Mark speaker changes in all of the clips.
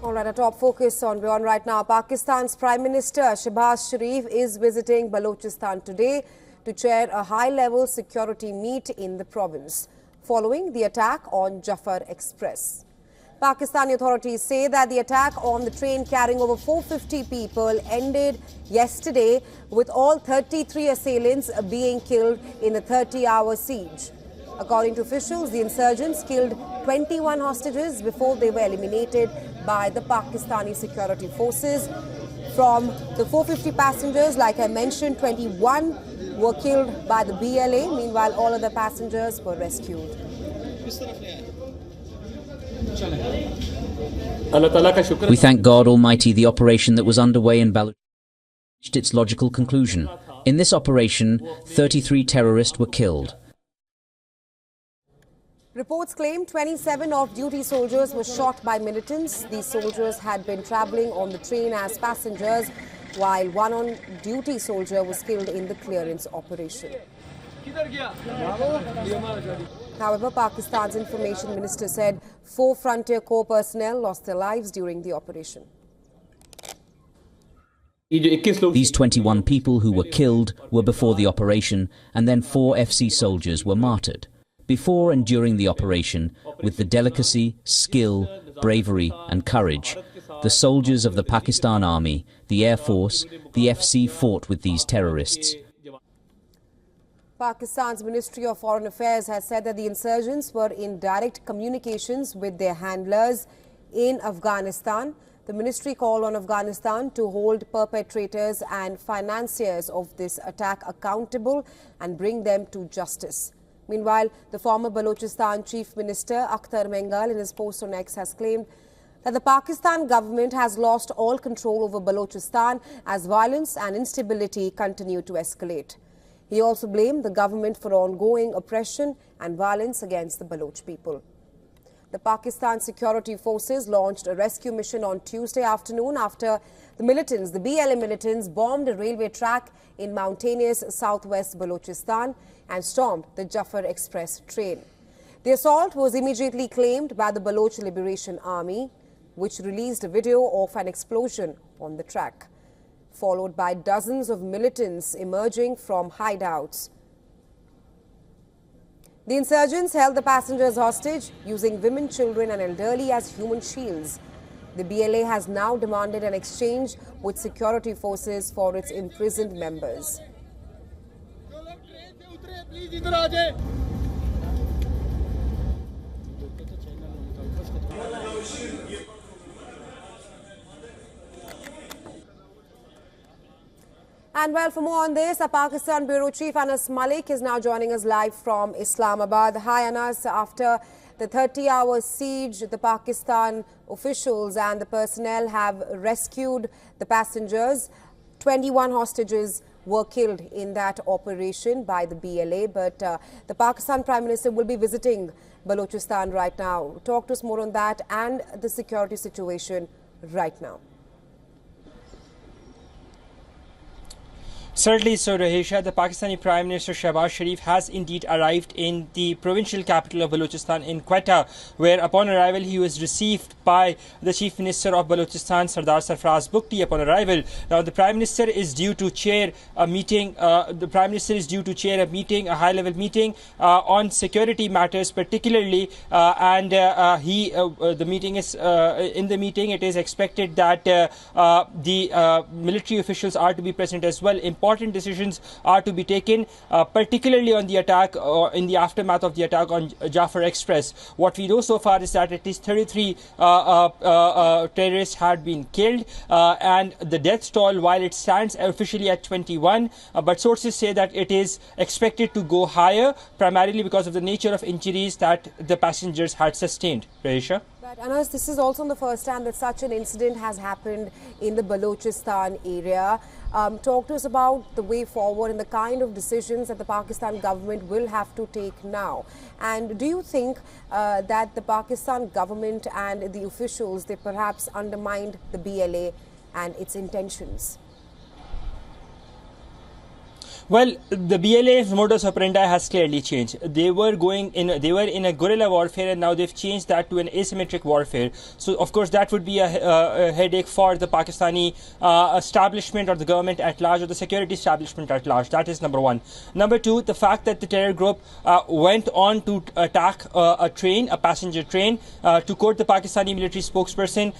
Speaker 1: All right, a top focus on WION right now. Pakistan's Prime Minister Shehbaz Sharif is visiting Balochistan today to chair a high-level security meet in the province, following the attack on Jafar Express. Pakistani authorities say that the attack on the train carrying over 450 people ended yesterday, with all 33 assailants being killed in the 30-hour siege. According to officials, the insurgents killed 21 hostages before they were eliminated by the Pakistani security forces. From the 450 passengers, like I mentioned, 21 were killed by the BLA. Meanwhile, all other passengers were rescued.
Speaker 2: We thank God Almighty the operation that was underway in Balochistan reached its logical conclusion. In this operation, 33 terrorists were killed.
Speaker 1: Reports claim 27 off-duty soldiers were shot by militants. These soldiers had been travelling on the train as passengers, while one on-duty soldier was killed in the clearance operation. However, Pakistan's information minister said 4 Frontier Corps personnel lost their lives during the operation.
Speaker 2: These 21 people who were killed were before the operation, and then 4 FC soldiers were martyred. Before and during the operation, with the delicacy, skill, bravery and courage, the soldiers of the Pakistan Army, the Air Force, the FC fought with these terrorists.
Speaker 1: Pakistan's Ministry of Foreign Affairs has said that the insurgents were in direct communications with their handlers in Afghanistan. The ministry called on Afghanistan to hold perpetrators and financiers of this attack accountable and bring them to justice. Meanwhile, the former Balochistan Chief Minister Akhtar Mengal in his post on X has claimed that the Pakistan government has lost all control over Balochistan as violence and instability continue to escalate. He also blamed the government for ongoing oppression and violence against the Baloch people. The Pakistan security forces launched a rescue mission on Tuesday afternoon after the BLA militants bombed a railway track in mountainous southwest Balochistan and stormed the Jafar Express train. The assault was immediately claimed by the Baloch Liberation Army, which released a video of an explosion on the track, followed by dozens of militants emerging from hideouts. The insurgents held the passengers hostage, using women, children and elderly as human shields. The BLA has now demanded an exchange with security forces for its imprisoned members. And well, for more on this, our Pakistan Bureau Chief Anas Malik is now joining us live from Islamabad. Hi Anas, after the 30-hour siege, the Pakistan officials and the personnel have rescued the passengers. 21 hostages were killed in that operation by the BLA, but the Pakistan Prime Minister will be visiting Balochistan right now. Talk to us more on that and the security situation right now.
Speaker 3: Certainly so, Rahisha. The Pakistani Prime Minister Shehbaz Sharif has indeed arrived in the provincial capital of Balochistan in Quetta, where upon arrival he was received by the Chief Minister of Balochistan, Sardar Sarfraz Bukti, upon arrival. Now, the Prime Minister is due to chair a meeting. A high-level meeting on security matters, particularly, in the meeting. It is expected that the military officials are to be present as well. Important decisions are to be taken, particularly on the attack, in the aftermath of the attack on Jafar Express. What we know so far is that at least 33 terrorists had been killed, and the death toll, while it stands officially at 21, but sources say that it is expected to go higher, primarily because of the nature of injuries that the passengers had sustained. Rahisha?
Speaker 1: Right, Anas, this is also the first time that such an incident has happened in the Balochistan area. Talk to us about the way forward and the kind of decisions that the Pakistan government will have to take now. And do you think that the Pakistan government and the officials, they perhaps undermined the BLA and its intentions?
Speaker 3: Well, the BLA's modus operandi has clearly changed. They were in a guerrilla warfare, and now they've changed that to an asymmetric warfare. So, of course, that would be a headache for the Pakistani establishment or the government at large, or the security establishment at large. That is number one. Number two, the fact that the terror group went on to attack a passenger train. To quote the Pakistani military spokesperson,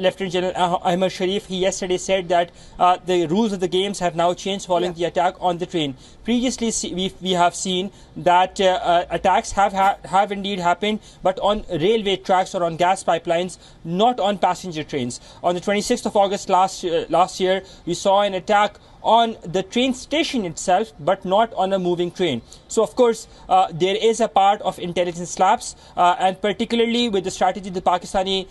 Speaker 3: Lieutenant General Ahmad Sharif, he yesterday said that the rules of the games have now changed following the attack on the train. Previously, we have seen that attacks have indeed happened, but on railway tracks or on gas pipelines, not on passenger trains. On the 26th of August last year, we saw an attack on the train station itself, but not on a moving train. So, of course, there is a part of intelligence lapse, and particularly with the strategy the Pakistani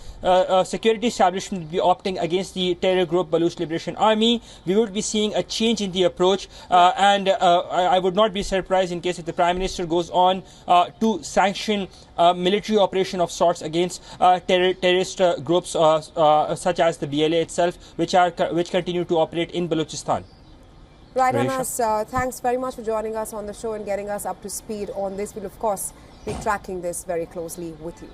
Speaker 3: security establishment will be opting against the terror group Baloch Liberation Army, we would be seeing a change in the approach, and I would not be surprised in case if the Prime Minister goes on to sanction military operation of sorts against terrorist groups such as the BLA itself, which continue to operate in Balochistan.
Speaker 1: Right, Anas, thanks very much for joining us on the show and getting us up to speed on this. We'll, of course, be tracking this very closely with you.